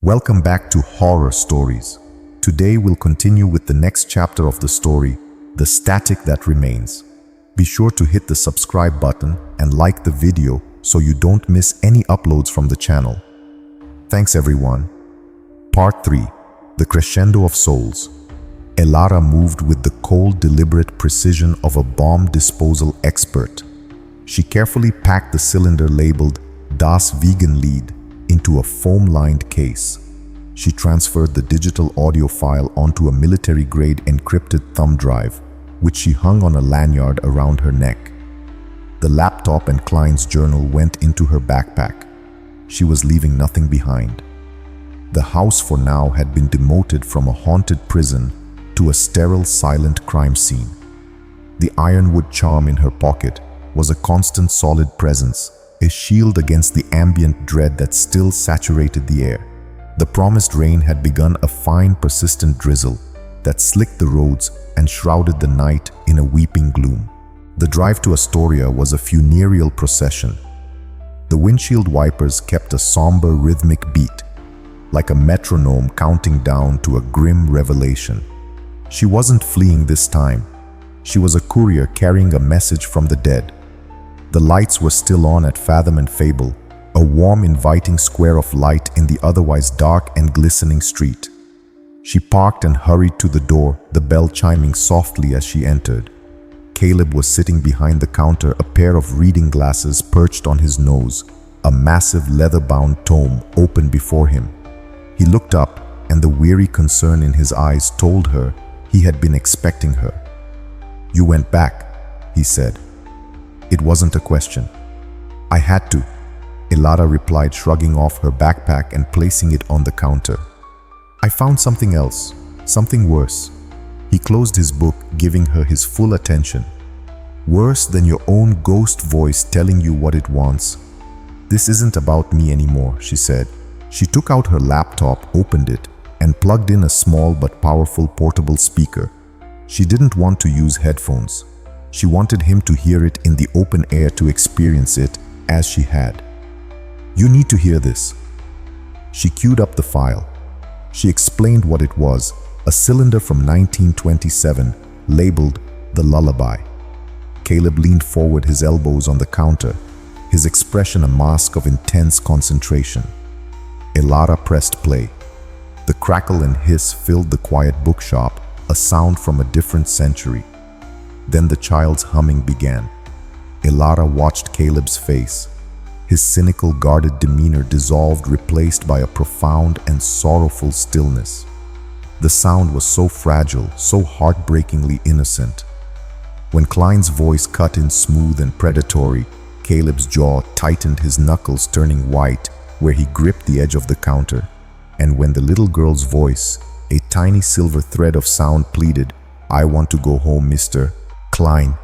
Welcome back to Horror Stories. Today we'll continue with the next chapter of the story, The Static That Remains. Be sure to hit the subscribe button and like the video so you don't miss any uploads from the channel. Thanks everyone. Part 3. The Crescendo of Souls. Elara moved with the cold, deliberate precision of a bomb disposal expert. She carefully packed the cylinder labeled Das Vegan-Lied into a foam-lined case. She transferred the digital audio file onto a military-grade encrypted thumb drive, which she hung on a lanyard around her neck. The laptop and client's journal went into her backpack. She was leaving nothing behind. The house for now had been demoted from a haunted prison to a sterile, silent crime scene. The ironwood charm in her pocket was a constant solid presence, a shield against the ambient dread that still saturated the air. The promised rain had begun, a fine, persistent drizzle that slicked the roads and shrouded the night in a weeping gloom. The drive to Astoria was a funereal procession. The windshield wipers kept a somber, rhythmic beat, like a metronome counting down to a grim revelation. She wasn't fleeing this time. She was a courier carrying a message from the dead. The lights were still on at Fathom and Fable, a warm, inviting square of light in the otherwise dark and glistening street. She parked and hurried to the door, the bell chiming softly as she entered. Caleb was sitting behind the counter, a pair of reading glasses perched on his nose, a massive leather-bound tome open before him. He looked up, and the weary concern in his eyes told her he had been expecting her. "You went back," he said. It wasn't a question. "I had to," Elara replied, shrugging off her backpack and placing it on the counter. "I found something else, something worse." He closed his book, giving her his full attention. "Worse than your own ghost voice telling you what it wants." "This isn't about me anymore," she said. She took out her laptop, opened it, and plugged in a small but powerful portable speaker. She didn't want to use headphones. She wanted him to hear it in the open air, to experience it as she had. "You need to hear this." She queued up the file. She explained what it was, a cylinder from 1927, labeled The Lullaby. Caleb leaned forward, his elbows on the counter, his expression a mask of intense concentration. Elara pressed play. The crackle and hiss filled the quiet bookshop, a sound from a different century. Then the child's humming began. Elara watched Caleb's face. His cynical, guarded demeanor dissolved, replaced by a profound and sorrowful stillness. The sound was so fragile, so heartbreakingly innocent. When Klein's voice cut in smooth and predatory, Caleb's jaw tightened, his knuckles turning white where he gripped the edge of the counter. And when the little girl's voice, a tiny silver thread of sound, pleaded, "I want to go home, Mr. Klein."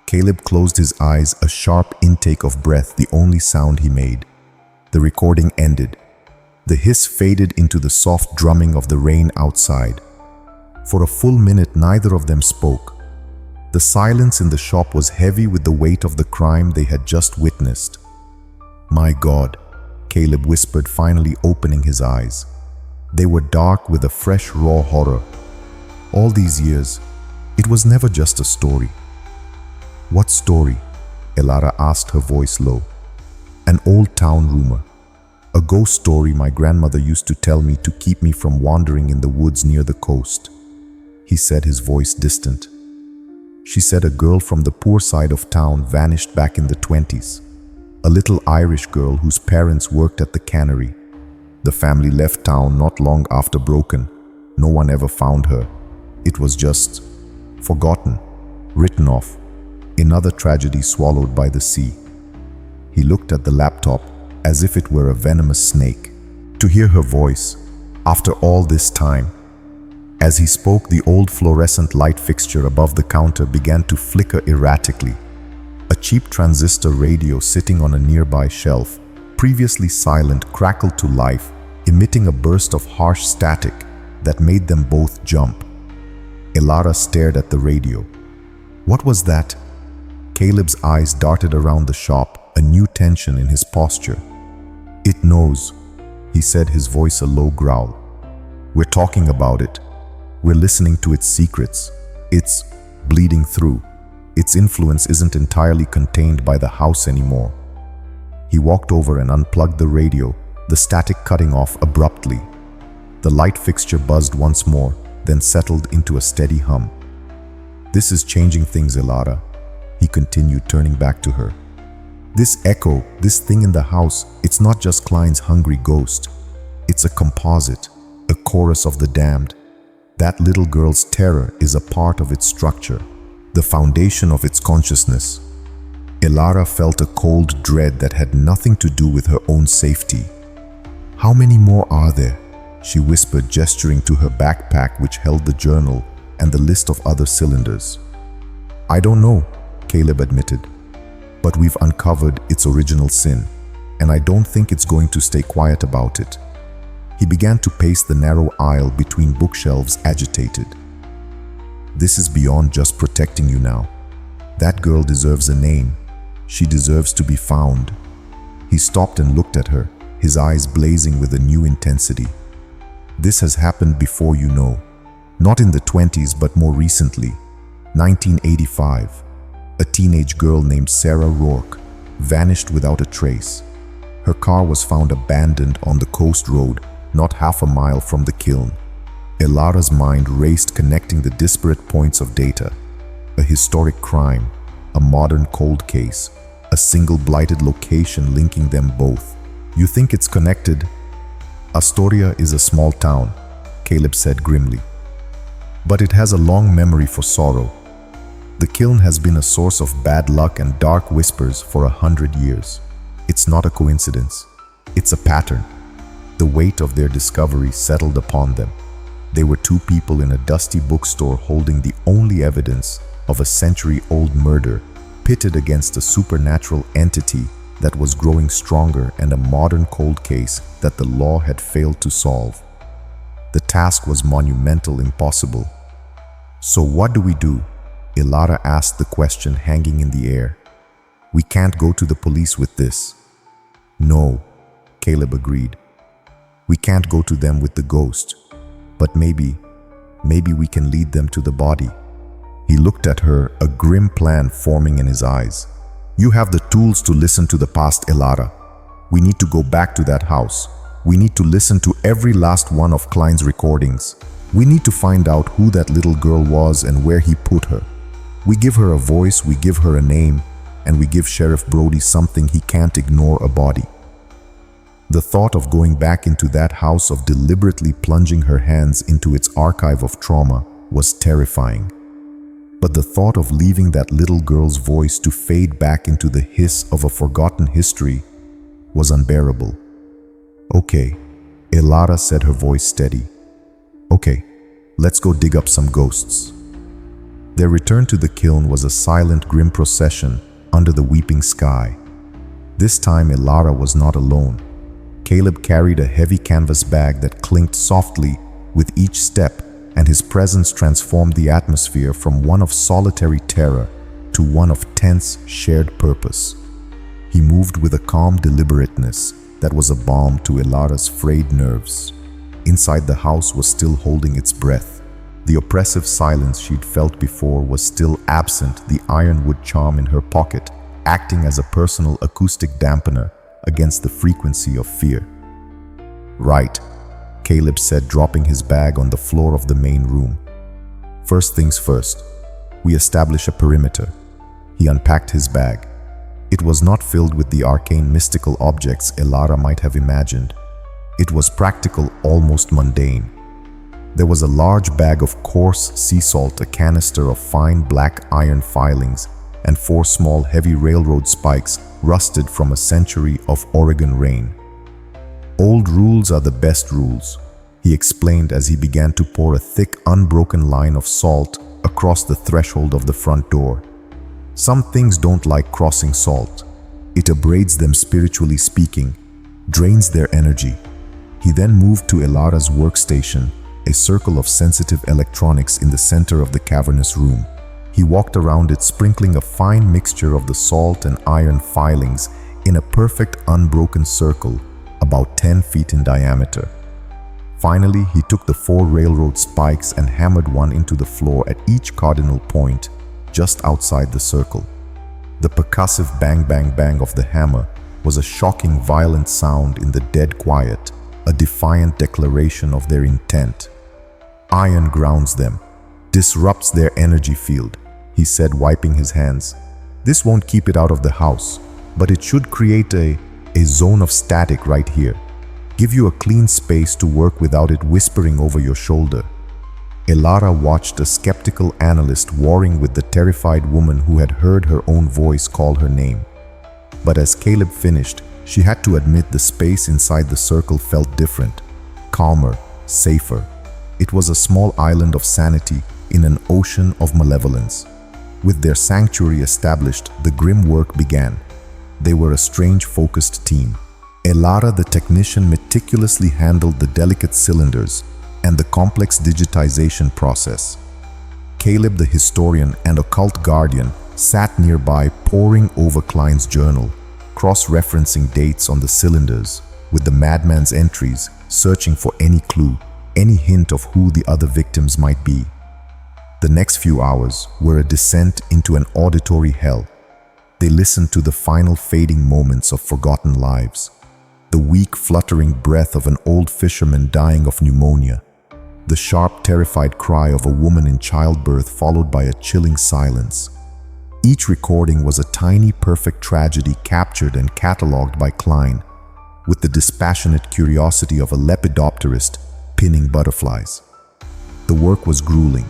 Caleb closed his eyes, a sharp intake of breath the only sound he made. The recording ended. The hiss faded into the soft drumming of the rain outside. For a full minute, neither of them spoke. The silence in the shop was heavy with the weight of the crime they had just witnessed. "My God," Caleb whispered, finally opening his eyes. They were dark with a fresh, raw horror. All these years, it was never just a story. "What story?" Elara asked, her voice low. "An old town rumor. A ghost story my grandmother used to tell me to keep me from wandering in the woods near the coast," he said, his voice distant. "She said a girl from the poor side of town vanished back in the 20s. A little Irish girl whose parents worked at the cannery. The family left town not long after broken. No one ever found her. It was just forgotten, written off. Another tragedy swallowed by the sea." He looked at the laptop as if it were a venomous snake. To hear her voice, after all this time. As he spoke, the old fluorescent light fixture above the counter began to flicker erratically. A cheap transistor radio sitting on a nearby shelf, previously silent, crackled to life, emitting a burst of harsh static that made them both jump. Elara stared at the radio. What was that? Caleb's eyes darted around the shop, a new tension in his posture. "It knows," he said, his voice a low growl. "We're talking about it. We're listening to its secrets. It's bleeding through. Its influence isn't entirely contained by the house anymore." He walked over and unplugged the radio, the static cutting off abruptly. The light fixture buzzed once more, then settled into a steady hum. "This is changing things, Elara," he continued, turning back to her. "This echo, this thing in the house, it's not just Klein's hungry ghost. It's a composite, a chorus of the damned. That little girl's terror is a part of its structure, the foundation of its consciousness." Elara felt a cold dread that had nothing to do with her own safety. "How many more are there?" she whispered, gesturing to her backpack, which held the journal and the list of other cylinders. "I don't know," Caleb admitted, "but we've uncovered its original sin, and I don't think it's going to stay quiet about it." He began to pace the narrow aisle between bookshelves, agitated. "This is beyond just protecting you now. That girl deserves a name. She deserves to be found." He stopped and looked at her, his eyes blazing with a new intensity. "This has happened before, you know. Not in the 20s, but more recently. 1985. A teenage girl named Sarah Rourke vanished without a trace. Her car was found abandoned on the coast road, not half a mile from the kiln." Elara's mind raced, connecting the disparate points of data. A historic crime, a modern cold case, a single blighted location linking them both. "You think it's connected?" "Astoria is a small town," Caleb said grimly. "But it has a long memory for sorrow. The kiln has been a source of bad luck and dark whispers for 100 years. It's not a coincidence. It's a pattern." The weight of their discovery settled upon them. They were two people in a dusty bookstore holding the only evidence of a century-old murder, pitted against a supernatural entity that was growing stronger and a modern cold case that the law had failed to solve. The task was monumental, impossible. "So what do we do?" Elara asked, the question hanging in the air. "We can't go to the police with this." "No," Caleb agreed. "We can't go to them with the ghost. But maybe we can lead them to the body." He looked at her, a grim plan forming in his eyes. "You have the tools to listen to the past, Elara. We need to go back to that house. We need to listen to every last one of Klein's recordings. We need to find out who that little girl was and where he put her. We give her a voice, we give her a name, and we give Sheriff Brody something he can't ignore: a body." The thought of going back into that house, of deliberately plunging her hands into its archive of trauma, was terrifying. But the thought of leaving that little girl's voice to fade back into the hiss of a forgotten history was unbearable. "Okay," Elara said, her voice steady. "Okay, let's go dig up some ghosts." Their return to the kiln was a silent, grim procession under the weeping sky. This time Elara was not alone. Caleb carried a heavy canvas bag that clinked softly with each step, and his presence transformed the atmosphere from one of solitary terror to one of tense, shared purpose. He moved with a calm deliberateness that was a balm to Elara's frayed nerves. Inside, the house was still holding its breath. The oppressive silence she'd felt before was still absent, the ironwood charm in her pocket acting as a personal acoustic dampener against the frequency of fear. "Right," Caleb said, dropping his bag on the floor of the main room. "First things first, we establish a perimeter." He unpacked his bag. It was not filled with the arcane mystical objects Elara might have imagined. It was practical, almost mundane. There was a large bag of coarse sea salt, a canister of fine black iron filings, and 4 small heavy railroad spikes rusted from a century of Oregon rain. "Old rules are the best rules," he explained as he began to pour a thick, unbroken line of salt across the threshold of the front door. "Some things don't like crossing salt. It abrades them, spiritually speaking, drains their energy." He then moved to Elara's workstation, a circle of sensitive electronics in the center of the cavernous room. He walked around it, sprinkling a fine mixture of the salt and iron filings in a perfect, unbroken circle, about 10 feet in diameter. Finally, he took the 4 railroad spikes and hammered one into the floor at each cardinal point, just outside the circle. The percussive bang bang bang of the hammer was a shocking, violent sound in the dead quiet, a defiant declaration of their intent. "Iron grounds them, disrupts their energy field," he said, wiping his hands. "This won't keep it out of the house, but it should create a zone of static right here. Give you a clean space to work without it whispering over your shoulder." Elara watched a skeptical analyst warring with the terrified woman who had heard her own voice call her name. But as Caleb finished, she had to admit the space inside the circle felt different, calmer, safer. It was a small island of sanity in an ocean of malevolence. With their sanctuary established, the grim work began. They were a strange, focused team. Elara, the technician, meticulously handled the delicate cylinders and the complex digitization process. Caleb, the historian and occult guardian, sat nearby, poring over Klein's journal, cross-referencing dates on the cylinders, with the madman's entries, searching for any clue, any hint of who the other victims might be. The next few hours were a descent into an auditory hell. They listened to the final fading moments of forgotten lives, the weak, fluttering breath of an old fisherman dying of pneumonia, the sharp, terrified cry of a woman in childbirth, followed by a chilling silence. Each recording was a tiny, perfect tragedy captured and catalogued by Klein, with the dispassionate curiosity of a lepidopterist pinning butterflies. The work was grueling.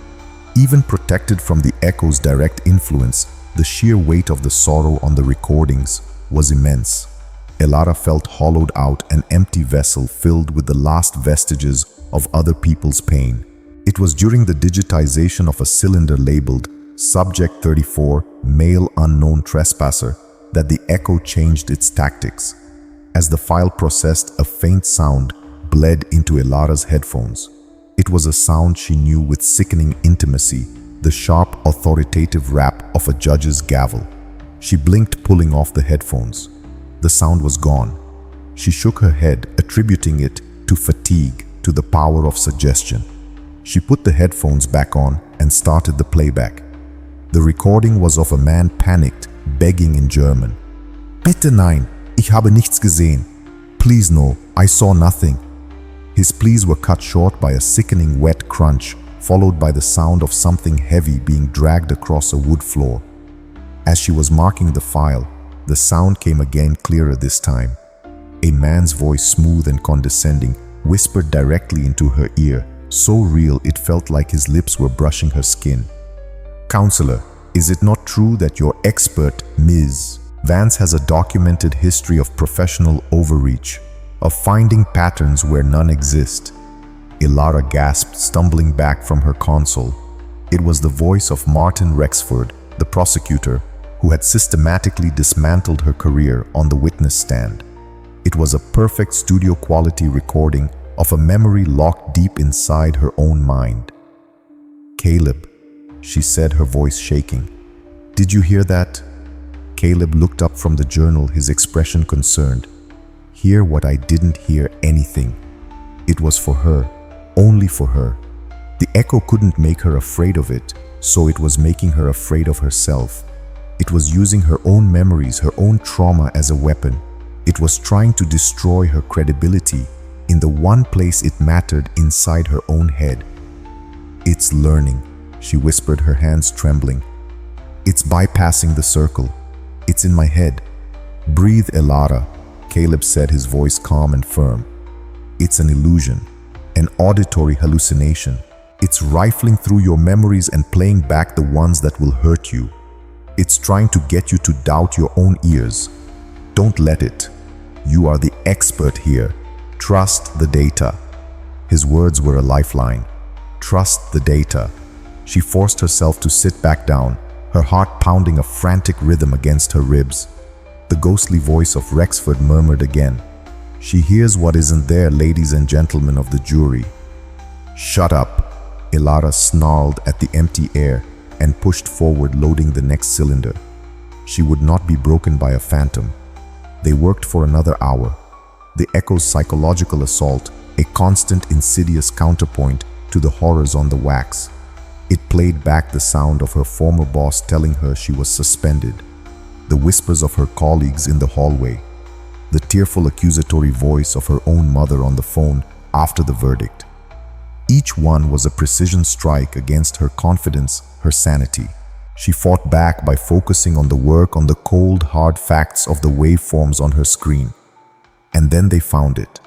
Even protected from the echo's direct influence, the sheer weight of the sorrow on the recordings was immense. Elara felt hollowed out, an empty vessel filled with the last vestiges of other people's pain. It was during the digitization of a cylinder labeled Subject 34, Male Unknown Trespasser, that the echo changed its tactics. As the file processed, a faint sound bled into Elara's headphones. It was a sound she knew with sickening intimacy, the sharp, authoritative rap of a judge's gavel. She blinked, pulling off the headphones. The sound was gone. She shook her head, attributing it to fatigue, to the power of suggestion. She put the headphones back on and started the playback. The recording was of a man panicked, begging in German. "Bitte nein, ich habe nichts gesehen. Please no, I saw nothing." His pleas were cut short by a sickening wet crunch, followed by the sound of something heavy being dragged across a wood floor. As she was marking the file, the sound came again, clearer this time. A man's voice, smooth and condescending, whispered directly into her ear, so real it felt like his lips were brushing her skin. "Counselor, is it not true that your expert, Ms. Vance, has a documented history of professional overreach, of finding patterns where none exist?" Elara gasped, stumbling back from her console. It was the voice of Martin Rexford, the prosecutor, who had systematically dismantled her career on the witness stand. It was a perfect studio-quality recording of a memory locked deep inside her own mind. "Caleb," she said, her voice shaking. "Did you hear that?" Caleb looked up from the journal, his expression concerned. "Hear what I didn't hear? Anything. It was for her, only for her. The echo couldn't make her afraid of it, so it was making her afraid of herself. It was using her own memories, her own trauma as a weapon. It was trying to destroy her credibility in the one place it mattered, inside her own head. It's learning," she whispered, her hands trembling. "It's bypassing the circle. It's in my head." "Breathe, Elara," Caleb said, his voice calm and firm. "It's an illusion, an auditory hallucination. It's rifling through your memories and playing back the ones that will hurt you. It's trying to get you to doubt your own ears. Don't let it. You are the expert here. Trust the data." His words were a lifeline. Trust the data. She forced herself to sit back down, her heart pounding a frantic rhythm against her ribs. The ghostly voice of Rexford murmured again, "She hears what isn't there, ladies and gentlemen of the jury." "Shut up," Elara snarled at the empty air and pushed forward, loading the next cylinder. She would not be broken by a phantom. They worked for another hour. the echo's psychological assault, a constant insidious counterpoint to the horrors on the wax. It played back the sound of her former boss telling her she was suspended, the whispers of her colleagues in the hallway, the tearful accusatory voice of her own mother on the phone after the verdict. Each one was a precision strike against her confidence, her sanity. She fought back by focusing on the cold, hard facts of the waveforms on her screen. And then they found it.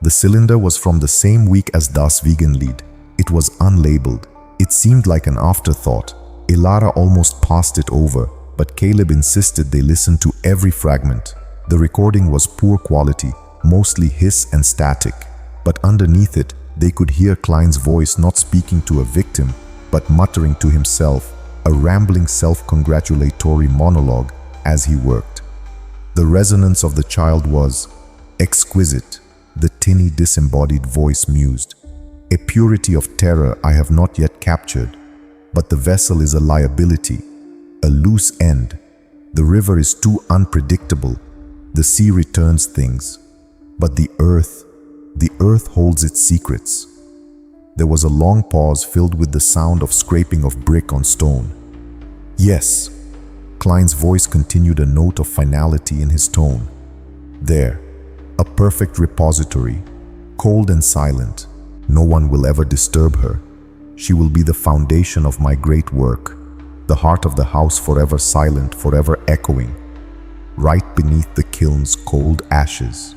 The cylinder was from the same week as Das Wiegenlied. It was unlabeled. It seemed like an afterthought. Elara almost passed it over, but Caleb insisted they listen to every fragment. The recording was poor quality, mostly hiss and static, but underneath it, they could hear Klein's voice not speaking to a victim, but muttering to himself, a rambling self-congratulatory monologue as he worked. The resonance of the child was exquisite, the tinny disembodied voice mused. A purity of terror I have not yet captured, but the vessel is a liability, a loose end. The river is too unpredictable. The sea returns things. But the earth holds its secrets. There was a long pause filled with the sound of scraping of brick on stone. Yes, Klein's voice continued, a note of finality in his tone. There, a perfect repository, cold and silent. No one will ever disturb her. She will be the foundation of my great work, the heart of the house, forever silent, forever echoing, right beneath the kiln's cold ashes.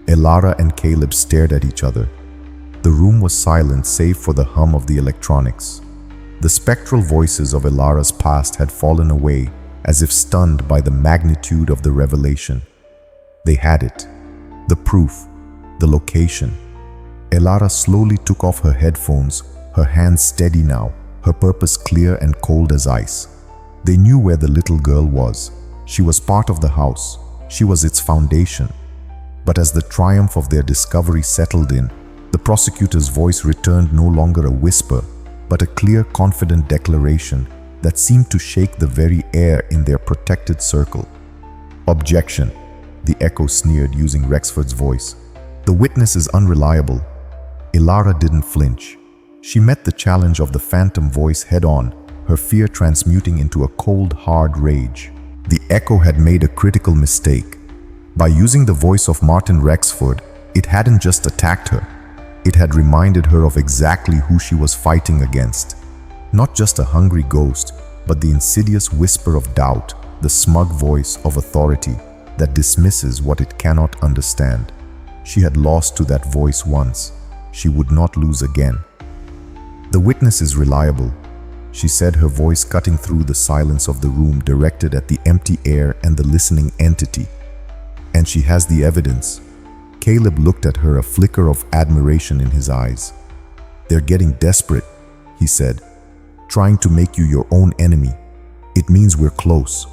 Elara and Caleb stared at each other. The room was silent save for the hum of the electronics. The spectral voices of Elara's past had fallen away, as if stunned by the magnitude of the revelation. They had it. The proof, the location. Elara slowly took off her headphones, her hands steady now, her purpose clear and cold as ice. They knew where the little girl was. She was part of the house. She was its foundation. But as the triumph of their discovery settled in, the prosecutor's voice returned, no longer a whisper, but a clear, confident declaration that seemed to shake the very air in their protected circle. Objection, the echo sneered using Rexford's voice. The witness is unreliable. Elara didn't flinch. She met the challenge of the phantom voice head-on, her fear transmuting into a cold, hard rage. The echo had made a critical mistake. By using the voice of Martin Rexford, it hadn't just attacked her. It had reminded her of exactly who she was fighting against. Not just a hungry ghost, but the insidious whisper of doubt, the smug voice of authority that dismisses what it cannot understand. She had lost to that voice once. She would not lose again. The witness is reliable, she said, her voice cutting through the silence of the room, directed at the empty air and the listening entity. And she has the evidence. Caleb looked at her, a flicker of admiration in his eyes. They're getting desperate, he said, trying to make you your own enemy. It means we're close.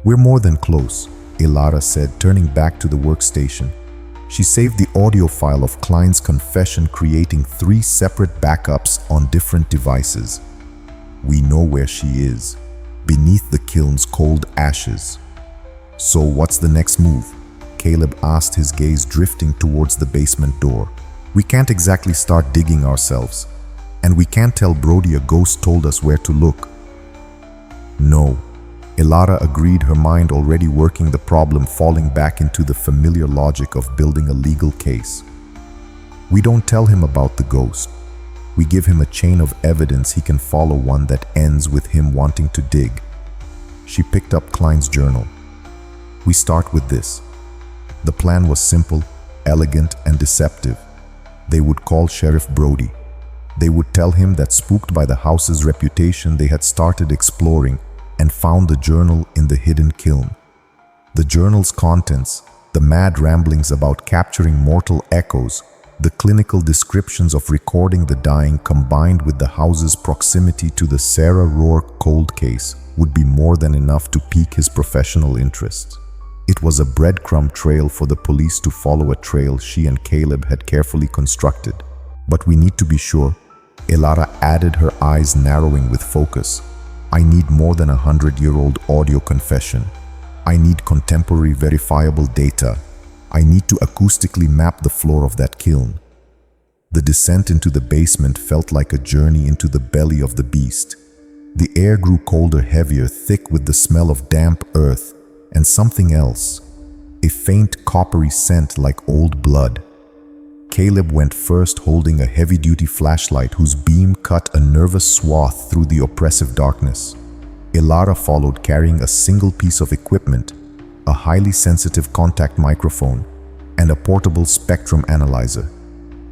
We're more than close, Elara said, turning back to the workstation. She saved the audio file of Klein's confession, creating 3 separate backups on different devices. We know where she is, beneath the kiln's cold ashes. So what's the next move? Caleb asked, his gaze drifting towards the basement door. We can't exactly start digging ourselves, and we can't tell Brody a ghost told us where to look. No, Elara agreed, her mind already working the problem, falling back into the familiar logic of building a legal case. We don't tell him about the ghost. We give him a chain of evidence he can follow, one that ends with him wanting to dig. She picked up Klein's journal. We start with this. The plan was simple, elegant, and deceptive. They would call Sheriff Brody. They would tell him that, spooked by the house's reputation, they had started exploring and found the journal in the hidden kiln. The journal's contents, the mad ramblings about capturing mortal echoes, the clinical descriptions of recording the dying, combined with the house's proximity to the Sarah Rourke cold case, would be more than enough to pique his professional interest. It was a breadcrumb trail for the police to follow, a trail she and Caleb had carefully constructed. But we need to be sure, Elara added, her eyes narrowing with focus. I need more than 100-year-old audio confession. I need contemporary verifiable data. I need to acoustically map the floor of that kiln. The descent into the basement felt like a journey into the belly of the beast. The air grew colder, heavier, thick with the smell of damp earth and something else, a faint coppery scent like old blood. Caleb went first, holding a heavy-duty flashlight whose beam cut a nervous swath through the oppressive darkness. Elara followed, carrying a single piece of equipment, a highly sensitive contact microphone, and a portable spectrum analyzer.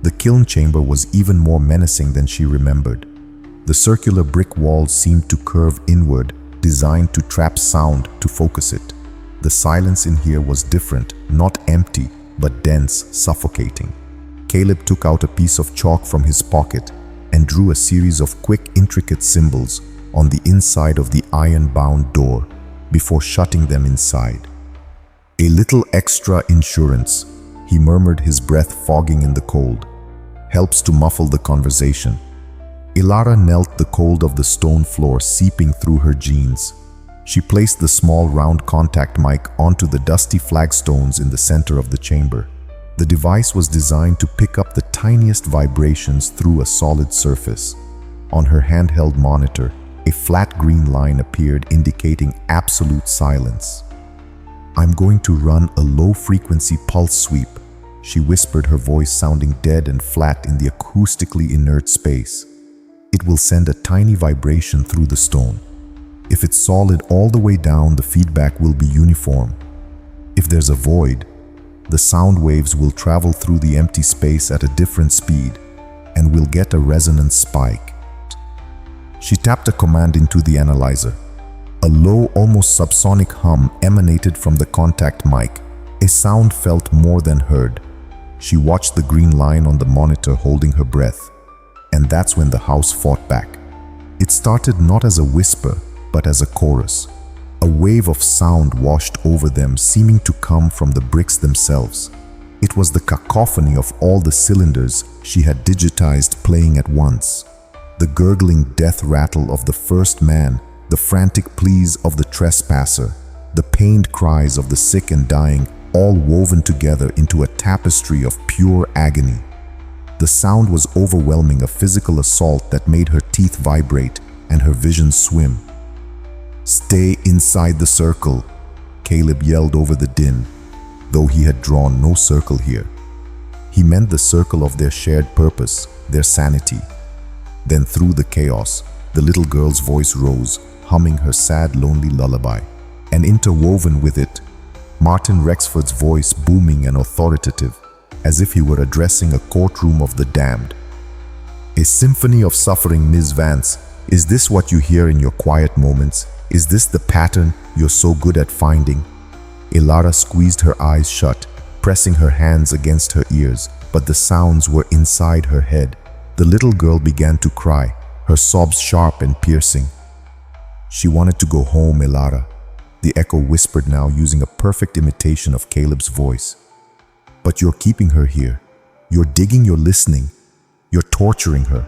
The kiln chamber was even more menacing than she remembered. The circular brick walls seemed to curve inward, designed to trap sound to focus it. The silence in here was different, not empty, but dense, suffocating. Caleb took out a piece of chalk from his pocket and drew a series of quick, intricate symbols on the inside of the iron-bound door before shutting them inside. "A little extra insurance," he murmured, his breath fogging in the cold. "Helps to muffle the conversation." Elara knelt, the cold of the stone floor seeping through her jeans. She placed the small round contact mic onto the dusty flagstones in the center of the chamber. The device was designed to pick up the tiniest vibrations through a solid surface. On her handheld monitor, a flat green line appeared, indicating absolute silence. "I'm going to run a low-frequency pulse sweep," she whispered, her voice sounding dead and flat in the acoustically inert space. "It will send a tiny vibration through the stone. If it's solid all the way down, the feedback will be uniform. If there's a void, the sound waves will travel through the empty space at a different speed, and we'll get a resonance spike." She tapped a command into the analyzer. A low, almost subsonic hum emanated from the contact mic, a sound felt more than heard. She watched the green line on the monitor, holding her breath. And that's when the house fought back. It started not as a whisper, but as a chorus. A wave of sound washed over them, seeming to come from the bricks themselves. It was the cacophony of all the cylinders she had digitized playing at once. The gurgling death rattle of the first man, the frantic pleas of the trespasser, the pained cries of the sick and dying, all woven together into a tapestry of pure agony. The sound was overwhelming, a physical assault that made her teeth vibrate and her vision swim. "Stay inside the circle," Caleb yelled over the din, though he had drawn no circle here. He meant the circle of their shared purpose, their sanity. Then through the chaos, the little girl's voice rose, humming her sad, lonely lullaby. And interwoven with it, Martin Rexford's voice, booming and authoritative, as if he were addressing a courtroom of the damned. "A symphony of suffering, Ms. Vance. Is this what you hear in your quiet moments? Is this the pattern you're so good at finding?" Elara squeezed her eyes shut, pressing her hands against her ears, but the sounds were inside her head. The little girl began to cry, her sobs sharp and piercing. "She wanted to go home, Elara," the echo whispered now, using a perfect imitation of Caleb's voice. "But you're keeping her here. You're digging, you're listening. You're torturing her."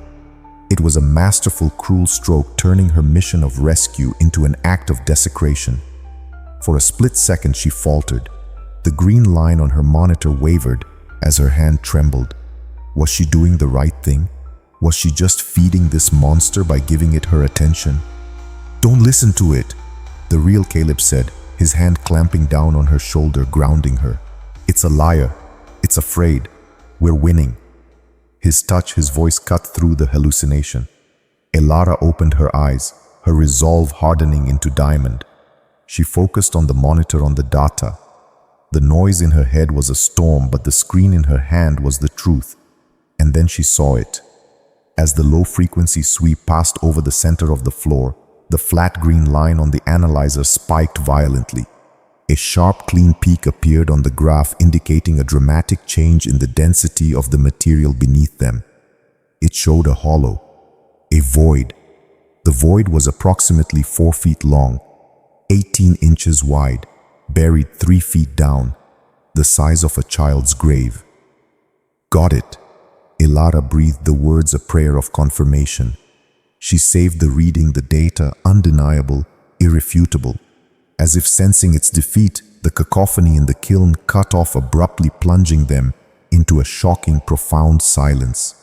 It was a masterful, cruel stroke, turning her mission of rescue into an act of desecration. For a split second she faltered. The green line on her monitor wavered as her hand trembled. Was she doing the right thing? Was she just feeding this monster by giving it her attention? "Don't listen to it," the real Caleb said, his hand clamping down on her shoulder, grounding her. "It's a liar. It's afraid. We're winning." His touch, his voice cut through the hallucination. Elara opened her eyes, her resolve hardening into diamond. She focused on the monitor, on the data. The noise in her head was a storm, but the screen in her hand was the truth. And then she saw it. As the low-frequency sweep passed over the center of the floor, the flat green line on the analyzer spiked violently. A sharp, clean peak appeared on the graph, indicating a dramatic change in the density of the material beneath them. It showed a hollow, a void. The void was approximately 4 feet long, 18 inches wide, buried 3 feet down, the size of a child's grave. "Got it." Elara breathed the words, a prayer of confirmation. She saved the reading, the data, undeniable, irrefutable. As if sensing its defeat, the cacophony in the kiln cut off abruptly, plunging them into a shocking, profound silence.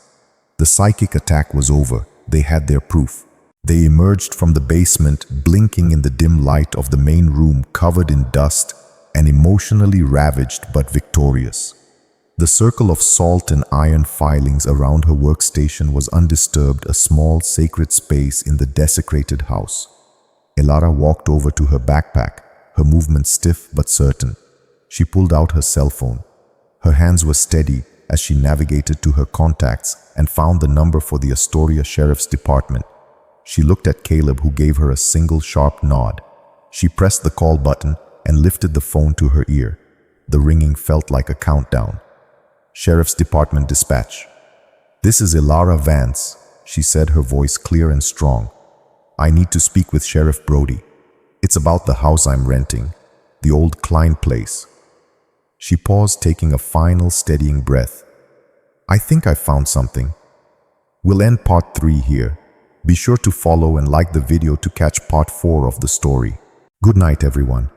The psychic attack was over. They had their proof. They emerged from the basement, blinking in the dim light of the main room, covered in dust and emotionally ravaged but victorious. The circle of salt and iron filings around her workstation was undisturbed, a small sacred space in the desecrated house. Elara walked over to her backpack, her movements stiff but certain. She pulled out her cell phone. Her hands were steady as she navigated to her contacts and found the number for the Astoria Sheriff's Department. She looked at Caleb, who gave her a single sharp nod. She pressed the call button and lifted the phone to her ear. The ringing felt like a countdown. Sheriff's Department dispatch. "This is Elara Vance," she said, her voice clear and strong. "I need to speak with Sheriff Brody. It's about the house I'm renting, the old Klein place." She paused, taking a final steadying breath. "I think I found something." We'll end part 3 here. Be sure to follow and like the video to catch part 4 of the story. Good night, everyone.